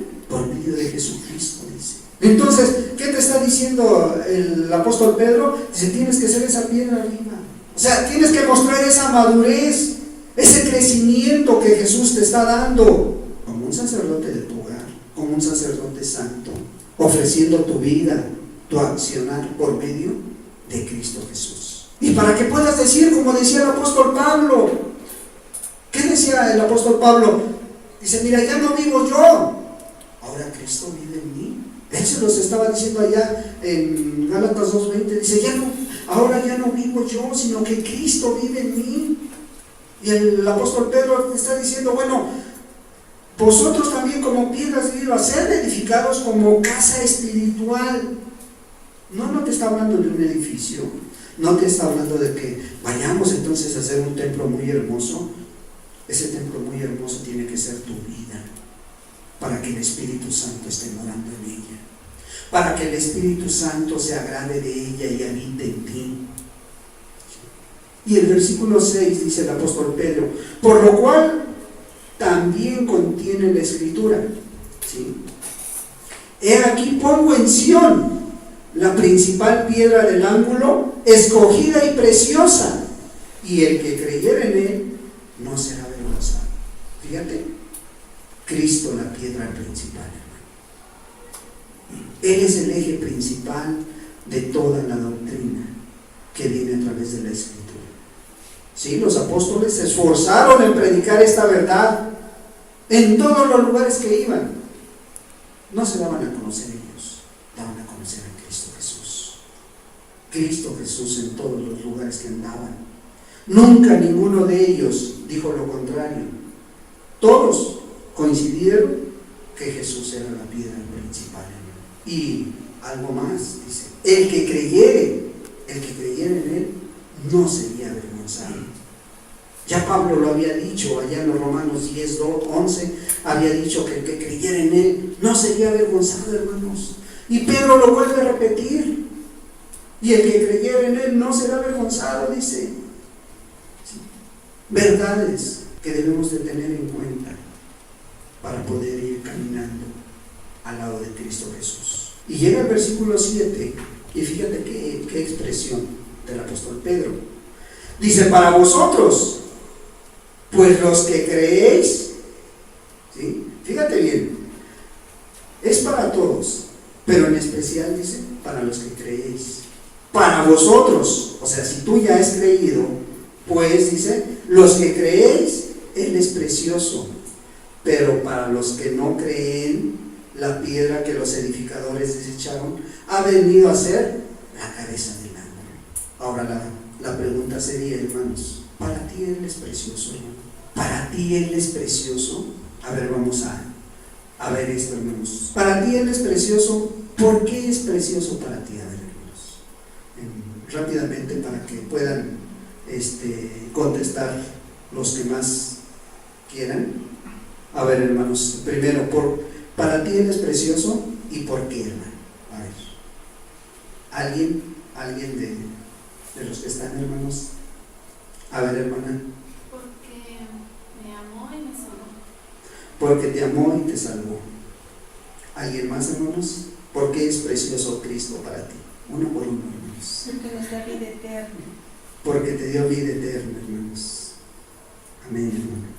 de Jesucristo, dice. Entonces, ¿qué te está diciendo el apóstol Pedro? Dice, tienes que ser esa piedra viva. O sea, tienes que mostrar esa madurez, ese crecimiento que Jesús te está dando, como un sacerdote de tu hogar, como un sacerdote santo, ofreciendo tu vida, tu accionar por medio de Cristo Jesús. Y para que puedas decir, como decía el apóstol Pablo, ¿qué decía el apóstol Pablo? Dice, mira, ya no vivo yo, ahora Cristo vive en mí. Él se los estaba diciendo allá en Gálatas 2:20, dice, ahora ya no vivo yo, sino que Cristo vive en mí. Y el apóstol Pedro está diciendo, bueno, vosotros también como piedras vivas, sed edificados como casa espiritual. No te está hablando de un edificio, no te está hablando de que vayamos entonces a hacer un templo muy hermoso. Ese templo muy hermoso tiene que ser tu vida, para que el Espíritu Santo esté morando en ella, para que el Espíritu Santo se agrade de ella y habite en ti. Y el versículo 6 dice el apóstol Pedro, por lo cual también contiene la Escritura, ¿sí? He aquí pongo en Sión la principal piedra del ángulo, escogida y preciosa, y el que creyere en él no será avergonzado. Fíjate, Cristo la piedra principal, hermano. Él es el eje principal de toda la doctrina que viene a través de la Escritura. Sí, los apóstoles se esforzaron en predicar esta verdad en todos los lugares que iban. No se daban a conocer ellos, daban a conocer a Cristo Jesús. Cristo Jesús en todos los lugares que andaban. Nunca ninguno de ellos dijo lo contrario. Todos coincidieron que Jesús era la piedra principal. Y algo más, dice, el que creyere en él no sería avergonzado. Ya Pablo lo había dicho allá en los Romanos 10:11, había dicho que el que creyera en él no sería avergonzado, hermanos. Y Pedro lo vuelve a repetir, y el que creyera en él no será avergonzado, dice. Verdades que debemos de tener en cuenta para poder ir caminando al lado de Cristo Jesús. Y llega el versículo 7, y fíjate qué expresión del apóstol Pedro. Dice, para vosotros, pues los que creéis, ¿sí? Fíjate bien, es para todos, pero en especial dice, para los que creéis. Para vosotros, o sea, si tú ya has creído, pues dice, los que creéis, Él es precioso, pero para los que no creen, la piedra que los edificadores desecharon ha venido a ser la cabeza del ángulo. Ahora la pregunta sería, hermanos, ¿para ti Él es precioso, hermano? ¿Para ti Él es precioso? A ver, vamos a ver esto, hermanos. ¿Para ti Él es precioso? ¿Por qué es precioso para ti? A ver, hermanos, rápidamente para que puedan contestar los que más quieran. A ver, hermanos, primero, ¿para ti Él es precioso? ¿Y por qué, hermano? A ver, ¿alguien de los que están, hermanos? A ver, hermana. Porque me amó y me salvó. Porque te amó y te salvó. ¿Alguien más, hermanos? ¿Por qué es precioso Cristo para ti? Uno por uno, hermanos. Porque nos da vida eterna. Porque te dio vida eterna, hermanos. Amén, hermano.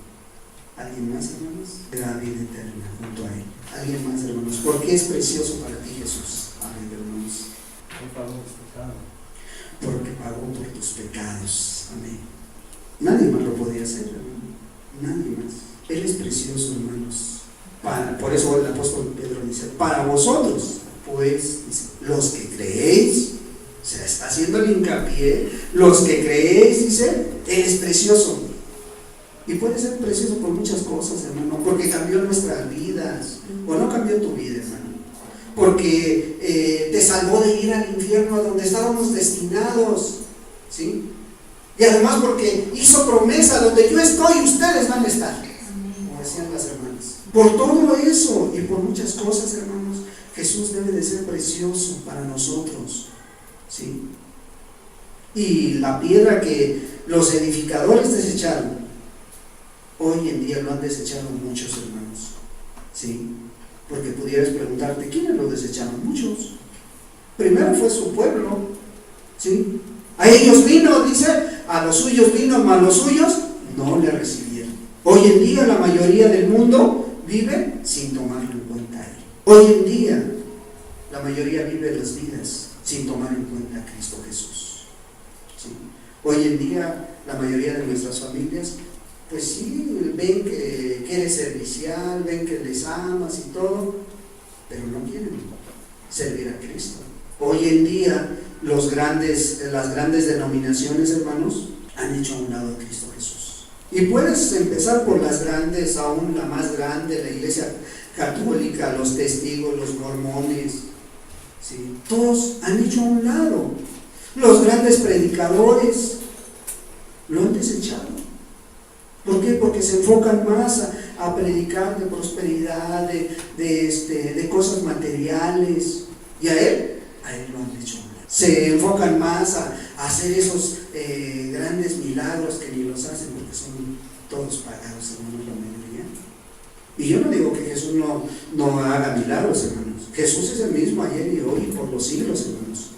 ¿Alguien más, hermanos? Te da vida eterna junto a Él. ¿Alguien más, hermanos? ¿Por qué es precioso para ti, Jesús? Amén, hermanos. Porque pagó por tus pecados. Amén. Nadie más lo podía hacer, hermano. Nadie más. Él es precioso, hermanos. Por eso el apóstol Pedro dice, para vosotros, pues, dice, los que creéis, se está haciendo el hincapié, los que creéis, dice, Él es precioso. Y puede ser precioso por muchas cosas, hermano, porque cambió nuestras vidas. O no cambió tu vida, hermano. porque te salvó de ir al infierno a donde estábamos destinados, ¿sí? Y además porque hizo promesa, donde yo estoy, ustedes van a estar, como decían las hermanas. Por todo eso y por muchas cosas, hermanos, Jesús debe de ser precioso para nosotros, ¿sí? Y la piedra que los edificadores desecharon, hoy en día lo han desechado muchos, hermanos, ¿sí? Porque pudieras preguntarte, ¿quiénes lo desecharon? Muchos. Primero fue su pueblo, ¿sí? A ellos vino, dice, a los suyos vino, mas los suyos no le recibieron. Hoy en día la mayoría del mundo vive sin tomarlo en cuenta a Él. Hoy en día la mayoría vive las vidas sin tomar en cuenta a Cristo Jesús, ¿sí? Hoy en día la mayoría de nuestras familias, pues sí, ven que eres servicial, ven que les amas y todo, pero no quieren servir a Cristo. Hoy en día las grandes denominaciones, hermanos, han hecho a un lado a Cristo Jesús. Y puedes empezar por las grandes, aún la más grande, la Iglesia Católica, los testigos, los mormones, ¿sí? Todos han hecho a un lado. Los grandes predicadores lo han desechado. ¿Por qué? Porque se enfocan más a predicar de prosperidad, de cosas materiales, y a él lo han hecho. Se enfocan más a hacer esos grandes milagros que ni los hacen porque son todos pagados, hermanos, la mayoría. Y yo no digo que Jesús no haga milagros, hermanos. Jesús es el mismo ayer y hoy y por los siglos, hermanos.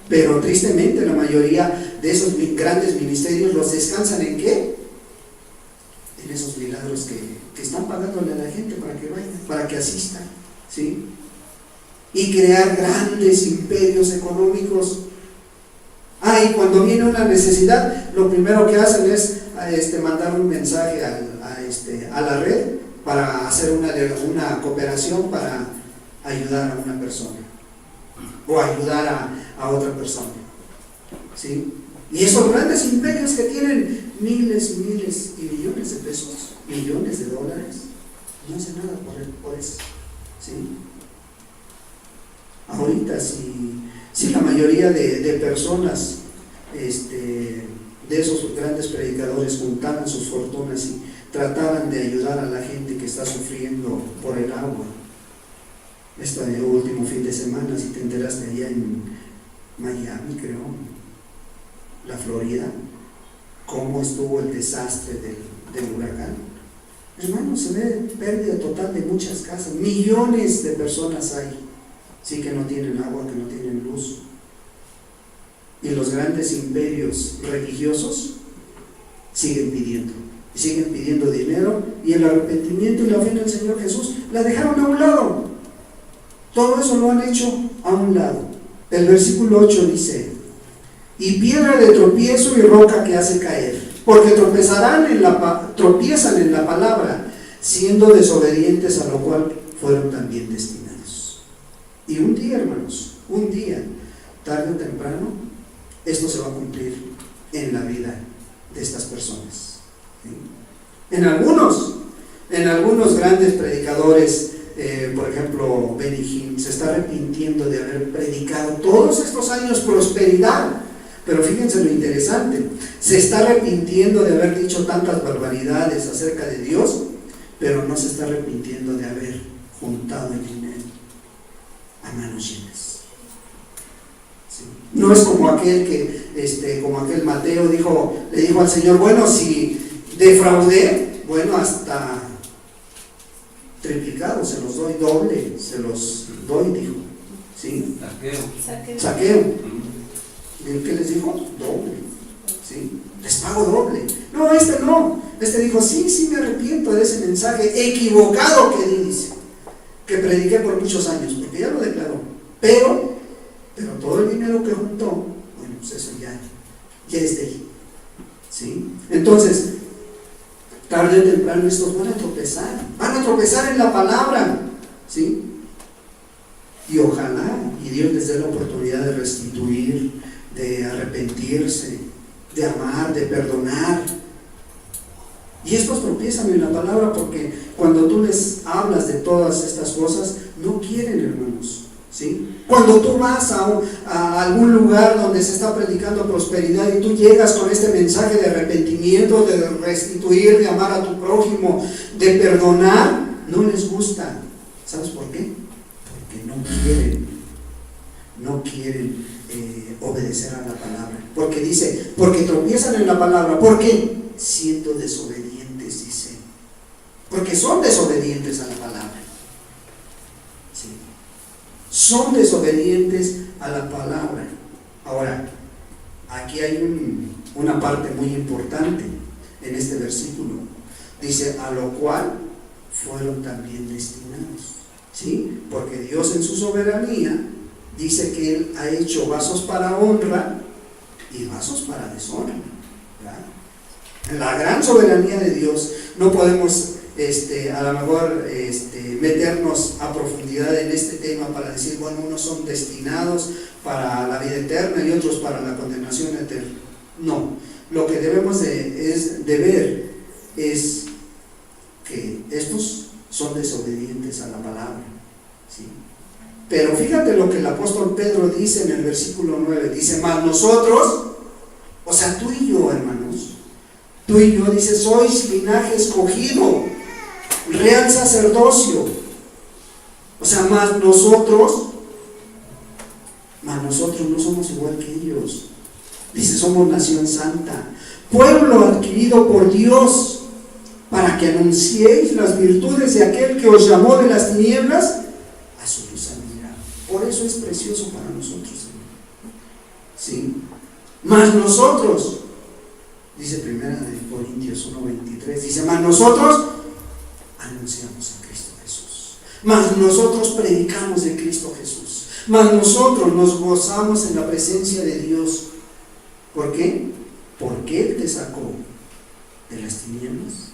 Pero tristemente la mayoría de esos grandes ministerios los descansan ¿en qué? En esos milagros que están pagándole a la gente para que vaya, para que asista, ¿sí? Y crear grandes imperios económicos. Y cuando viene una necesidad, lo primero que hacen es mandar un mensaje a la red para hacer una cooperación para ayudar a una persona o ayudar a otra persona, ¿sí? Y esos grandes imperios que tienen miles y millones de pesos, millones de dólares, no hacen nada por eso, ¿sí? Ahorita si la mayoría de personas de esos grandes predicadores juntaran sus fortunas y trataran de ayudar a la gente que está sufriendo por el agua. Este último fin de semana, si te enteraste, allá en Miami, creo, la Florida, cómo estuvo el desastre del huracán. Hermanos, se ve pérdida total de muchas casas, millones de personas hay, sí, que no tienen agua, que no tienen luz. Y los grandes imperios religiosos siguen pidiendo dinero, y el arrepentimiento y la fe en el Señor Jesús la dejaron a un lado. Todo eso lo han hecho a un lado. El versículo 8 dice: y piedra de tropiezo y roca que hace caer, porque tropiezan en la palabra, siendo desobedientes, a lo cual fueron también destinados. Y un día, hermanos, tarde o temprano, esto se va a cumplir en la vida de estas personas, ¿sí? En algunos grandes predicadores, por ejemplo, Benny Hinn, se está arrepintiendo de haber predicado todos estos años prosperidad. Pero fíjense lo interesante, se está arrepintiendo de haber dicho tantas barbaridades acerca de Dios, pero no se está arrepintiendo de haber juntado el dinero a manos llenas, ¿sí? No es como aquel Mateo le dijo al Señor: bueno, si defraudé, bueno, hasta triplicado se los doy, doble se los doy, dijo, ¿sí? Saqueo. ¿Qué les dijo? Doble, ¿sí? Les pago doble. No, este dijo: sí, me arrepiento de ese mensaje equivocado que dice, que prediqué por muchos años, porque ya lo declaró, pero todo el dinero que juntó, bueno, pues eso ya es de él, ¿sí? Entonces, tarde o temprano estos van a tropezar en la palabra, ¿sí? Y ojalá, y Dios les dé la oportunidad de restituir, de arrepentirse, de amar, de perdonar. Y estos tropiezan en la palabra porque cuando tú les hablas de todas estas cosas, no quieren, hermanos, ¿sí? Cuando tú vas a algún lugar donde se está predicando prosperidad y tú llegas con este mensaje de arrepentimiento, de restituir, de amar a tu prójimo, de perdonar, no les gusta. ¿Sabes por qué? Porque no quieren obedecer a la palabra. Porque dice, porque tropiezan en la palabra. ¿Por qué? Siendo desobedientes, dice. Porque son desobedientes a la palabra. ¿Sí? Son desobedientes a la palabra. Ahora, aquí hay una parte muy importante en este versículo. Dice, a lo cual fueron también destinados. ¿Sí? Porque Dios en su soberanía dice que Él ha hecho vasos para honra y vasos para deshonra. ¿Verdad? En la gran soberanía de Dios no podemos a lo mejor meternos a profundidad en este tema para decir, bueno, unos son destinados para la vida eterna y otros para la condenación eterna. No, lo que debemos de ver es que estos son desobedientes a la palabra, ¿sí? Pero fíjate lo que el apóstol Pedro dice en el versículo 9, dice, mas nosotros, o sea, tú y yo, hermanos, tú y yo, dice, sois linaje escogido, real sacerdocio, o sea, mas nosotros no somos igual que ellos, dice, somos nación santa, pueblo adquirido por Dios, para que anunciéis las virtudes de aquel que os llamó de las tinieblas a su luz admirable. Por eso es precioso para nosotros, ¿sí? Mas nosotros, dice 1 Corintios 1:23, dice, mas nosotros anunciamos a Cristo Jesús, mas nosotros predicamos de Cristo Jesús, mas nosotros nos gozamos en la presencia de Dios. ¿Por qué? Porque Él te sacó de las tinieblas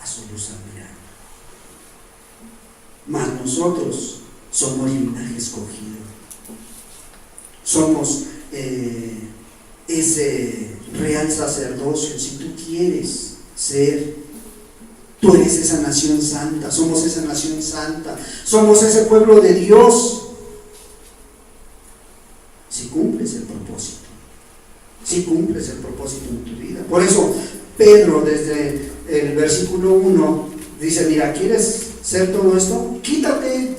a su luz admirable. Mas nosotros somos linaje escogido, somos ese real sacerdocio. Si tú quieres ser, tú eres esa nación santa, somos esa nación santa, somos ese pueblo de Dios. Si cumples el propósito, si cumples el propósito en tu vida. Por eso Pedro, desde el versículo 1, dice, mira, ¿quieres ser todo esto? Quítate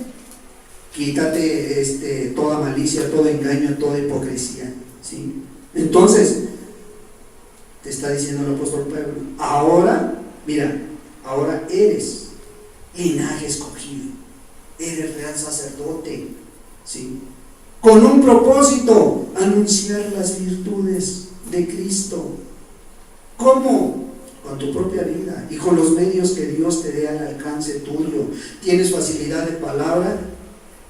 toda malicia, todo engaño, toda hipocresía, ¿sí? Entonces te está diciendo el apóstol Pedro, ahora, mira, ahora eres linaje escogido, eres real sacerdote, ¿sí? Con un propósito, anunciar las virtudes de Cristo. ¿Cómo? Con tu propia vida y con los medios que Dios te dé al alcance tuyo. ¿Tienes facilidad de palabra?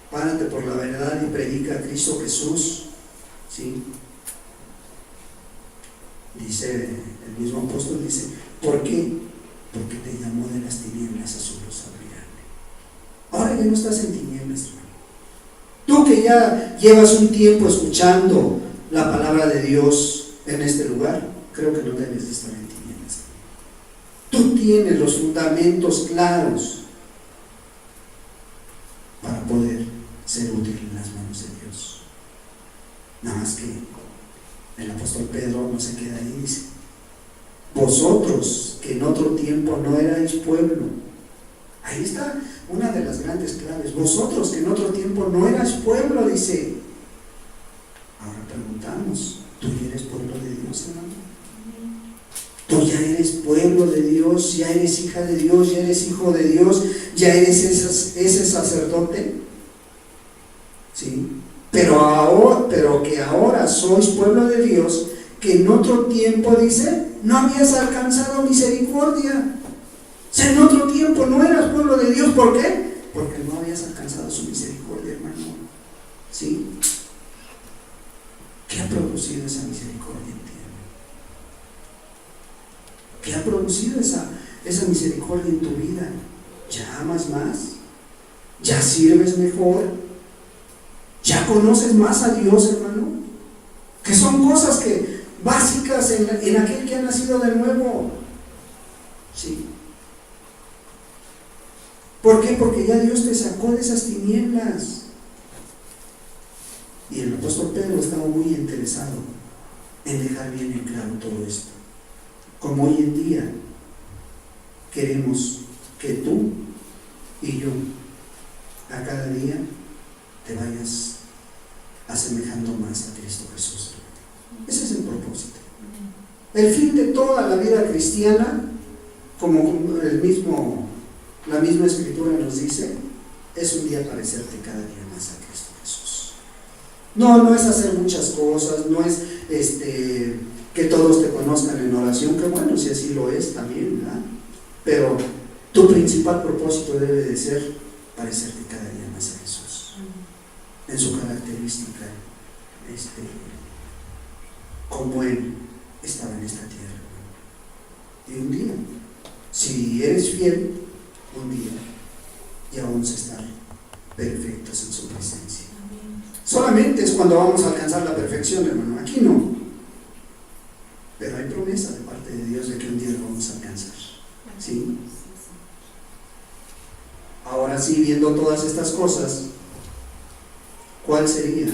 Párate por la verdad y predica a Cristo Jesús, ¿sí? Dice el mismo apóstol, dice, ¿por qué? Porque te llamó de las tinieblas a su luz admirable. Ahora ya no estás en tinieblas, hermano. Tú que ya llevas un tiempo escuchando la palabra de Dios en este lugar, creo que no debes de estar en tinieblas. Tú tienes los fundamentos claros para poder ser útil en las manos de Dios. Nada más que el apóstol Pedro no se queda ahí, dice, vosotros que en otro tiempo no erais pueblo. Ahí está una de las grandes claves. Vosotros que en otro tiempo no erais pueblo, dice. Ahora preguntamos, ¿tú ya eres pueblo de Dios, hermano? Tú ya eres pueblo de Dios, ya eres hija de Dios, ya eres hijo de Dios, ya eres ese sacerdote, ¿sí? Pero que ahora sois pueblo de Dios, que en otro tiempo, dice, no habías alcanzado misericordia. O sea, en otro tiempo no eras pueblo de Dios. ¿Por qué? Porque no habías alcanzado su misericordia, hermano, ¿sí? ¿Qué ha producido esa misericordia en ti? ¿Qué ha producido esa misericordia en tu vida? ¿Ya amas más? ¿Ya sirves mejor? ¿Ya conoces más a Dios, hermano? Que son cosas básicas en aquel que ha nacido de nuevo, ¿sí? ¿Por qué? Porque ya Dios te sacó de esas tinieblas. Y el apóstol Pedro estaba muy interesado en dejar bien en claro todo esto. Como hoy en día queremos que tú y yo a cada día te vayas asemejando más a Cristo Jesús. Ese es el propósito. El fin de toda la vida cristiana, como la misma Escritura nos dice, es un día parecerte cada día más a Cristo Jesús. No es hacer muchas cosas, no es que todos te conozcan en oración, que bueno, si así lo es también, ¿verdad? Pero tu principal propósito debe de ser parecerte cada día más a Jesús, en su característica, como Él estaba en esta tierra. Y un día, si eres fiel, un día ya vamos a estar perfectos en su presencia. Solamente es cuando vamos a alcanzar la perfección, hermano. Aquí no. Pero hay promesa de parte de Dios de que un día lo vamos a alcanzar. ¿Sí? Ahora sí, viendo todas estas cosas, ¿cuál sería?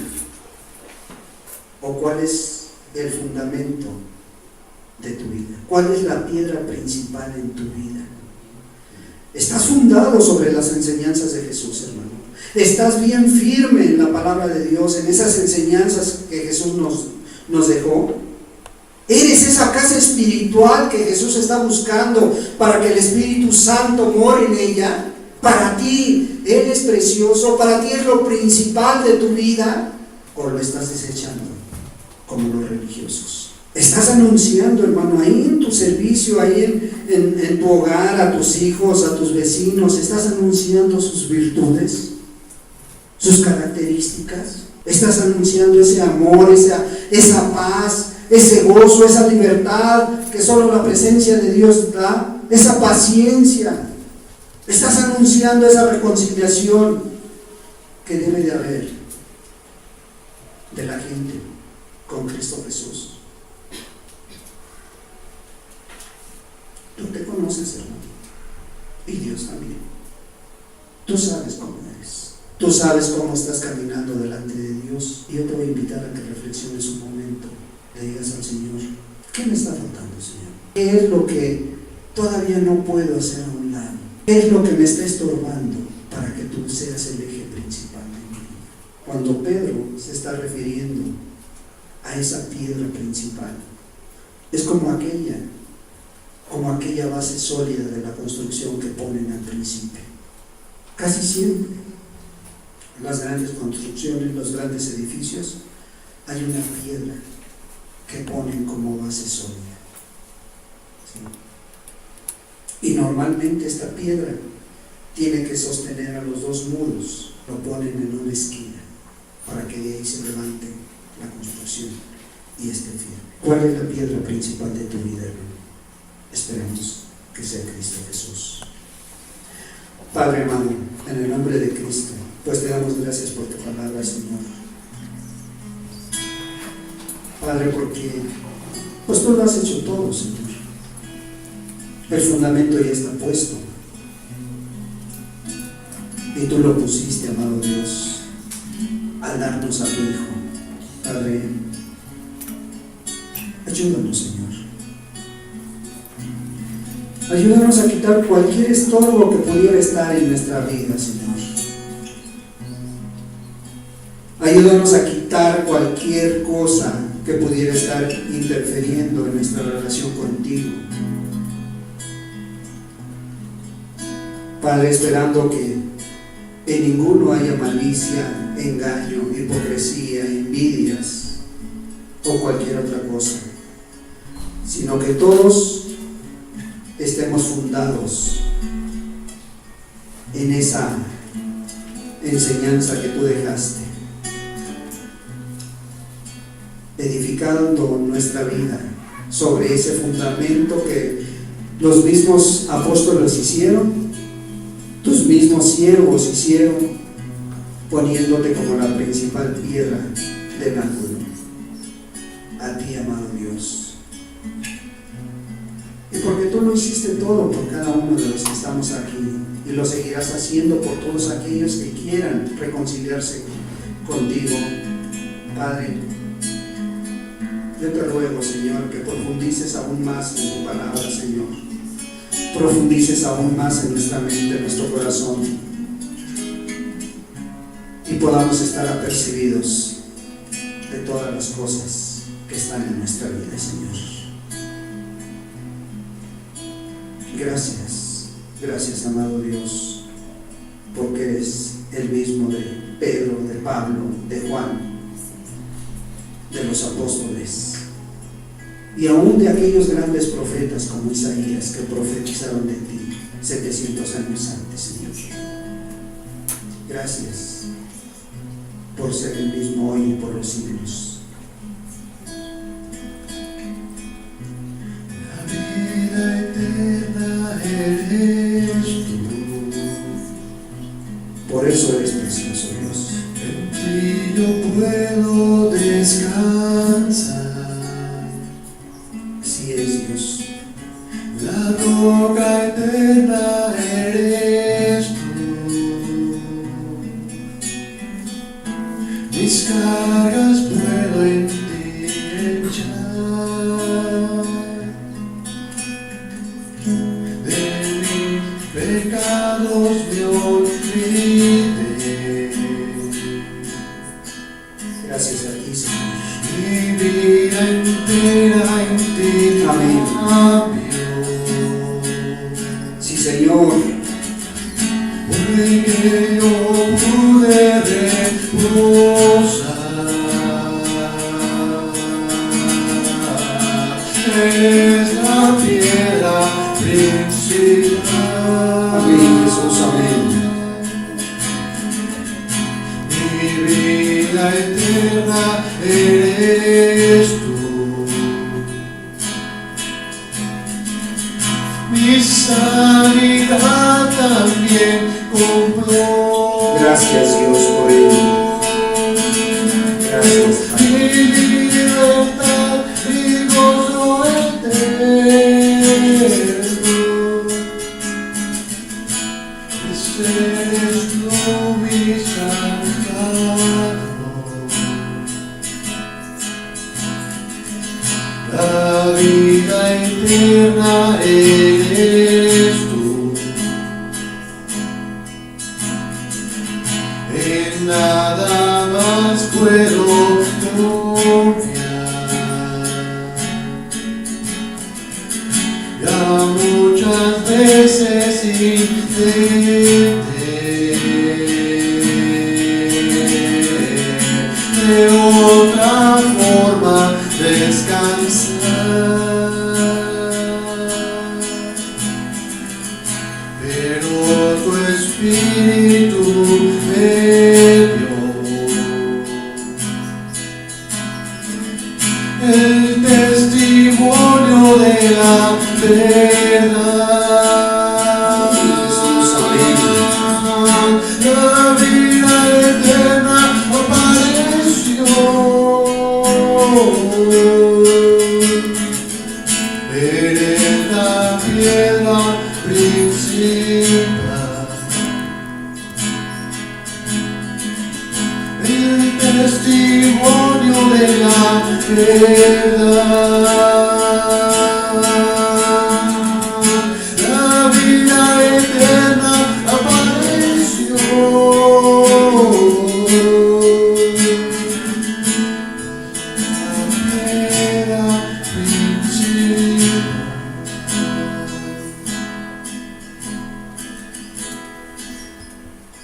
¿O cuál es el fundamento de tu vida? ¿Cuál es la piedra principal en tu vida? ¿Estás fundado sobre las enseñanzas de Jesús, hermano? ¿Estás bien firme en la palabra de Dios, en esas enseñanzas que Jesús nos dejó? ¿Eres esa casa espiritual que Jesús está buscando para que el Espíritu Santo more en ella? ¿Para ti Él es precioso? ¿Para ti es lo principal de tu vida? ¿O lo estás desechando como los religiosos? Estás anunciando, hermano, ahí en tu servicio, ahí en tu hogar, a tus hijos, a tus vecinos, estás anunciando sus virtudes, sus características. Estás anunciando ese amor, esa paz, ese gozo, esa libertad que solo la presencia de Dios da, esa paciencia. Estás anunciando esa reconciliación que debe de haber de la gente con Cristo Jesús. Tú te conoces, hermano, y Dios también. Tú sabes cómo eres. Tú sabes cómo estás caminando delante de Dios. Y yo te voy a invitar a que reflexiones un momento. Le digas al Señor, ¿qué me está faltando, Señor? ¿Qué es lo que todavía no puedo hacer a un lado? ¿Qué es lo que me está estorbando para que tú seas el eje principal de mi vida? Cuando Pedro se está refiriendo a esa piedra principal, es como aquella base sólida de la construcción que ponen al principio. Casi siempre en las grandes construcciones, los grandes edificios, hay una piedra que ponen como base sólida. ¿Sí? Y normalmente esta piedra tiene que sostener a los dos muros, lo ponen en una esquina para que de ahí se levante la construcción y esté firme. ¿Cuál es la piedra principal de tu vida, hermano? Esperemos que sea Cristo Jesús. Padre amado, en el nombre de Cristo, pues te damos gracias por tu palabra, Señor. Padre, porque pues tú lo has hecho todo, Señor. El fundamento ya está puesto y tú lo pusiste, amado Dios, al darnos a tu Hijo. Padre, ayúdanos, Señor. Ayúdanos a quitar cualquier estorbo que pudiera estar en nuestra vida, Señor. Ayúdanos a quitar cualquier cosa que pudiera estar interfiriendo en nuestra relación contigo. Padre, esperando que en ninguno haya malicia, engaño, hipocresía, envidias o cualquier otra cosa, sino que todos estemos fundados en esa enseñanza que tú dejaste, edificando nuestra vida sobre ese fundamento que los mismos apóstoles hicieron, tus mismos siervos hicieron, poniéndote como la principal piedra del ángulo, a ti, amado Dios. Y porque tú lo hiciste todo por cada uno de los que estamos aquí, y lo seguirás haciendo por todos aquellos que quieran reconciliarse contigo, Padre, yo te ruego, Señor, que profundices aún más en tu palabra, Señor. Profundices aún más en nuestra mente, en nuestro corazón, y podamos estar apercibidos de todas las cosas que están en nuestra vida, Señor. Gracias, gracias, amado Dios, porque eres el mismo de Pedro, de Pablo, de Juan, de los apóstoles, y aún de aquellos grandes profetas como Isaías, que profetizaron de ti 700 años antes, Señor. Gracias por ser el mismo hoy y por los siglos. La vida eterna eres tú. Por eso eres precioso, Dios. En ti yo puedo descansar. Así es, Dios. La roca eterna eres tú. Mis cargas puedo en ti echar. De mis pecados me olvidé. Gracias a ti, Señor. Mi vida entera en ti Amén. cambió. Sí, Señor. Porque yo pude reposar. Eres la piedra principal. Amén, Jesús, amén. Mi vida eterna eres tú. Mi sanidad también compró. Gracias, Dios, por ello. Gracias, Padre. Mi libertad y gozo eterno. Eres tú mi Salvador. La vida eterna eres tú. En nada más puedo confiar. Ya muchas veces intenté de otra forma descansar, pero tu espíritu me dio el testimonio de la verdad. La vida eterna apareció. Eres la piedra principal. El testimonio de la verdad. La vida eterna apareció. La piedra principal.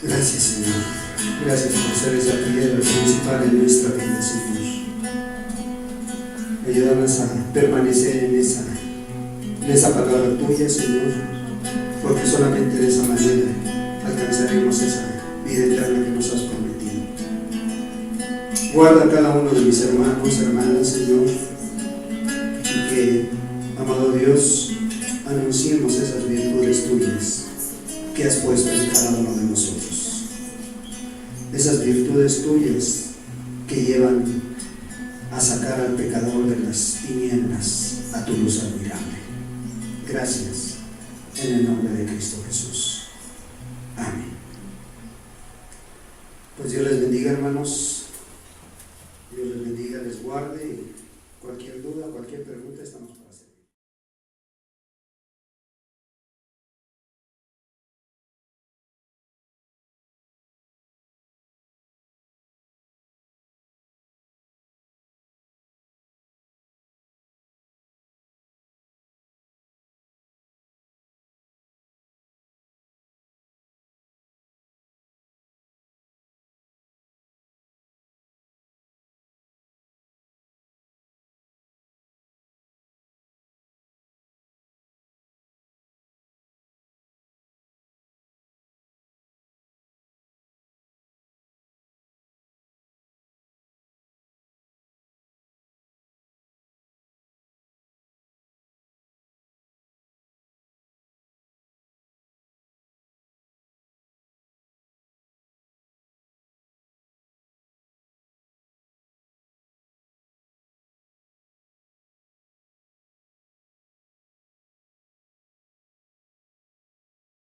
Gracias, Señor. Gracias por ser esa piedra principal en nuestra vida, Señor. Ayúdanos a permanecer en esa palabra tuya, Señor, porque solamente de esa manera alcanzaremos esa vida eterna que nos has prometido. Guarda a cada uno de mis hermanos, hermanas, Señor, y que, amado Dios, anunciemos esas virtudes tuyas que has puesto en cada uno de nosotros. Esas virtudes tuyas que llevan a sacar al pecador de las tinieblas a tu luz admirable. Gracias, en el nombre de Cristo Jesús. Amén. Pues Dios les bendiga, hermanos. Dios les duda, cualquier pregunta, estamos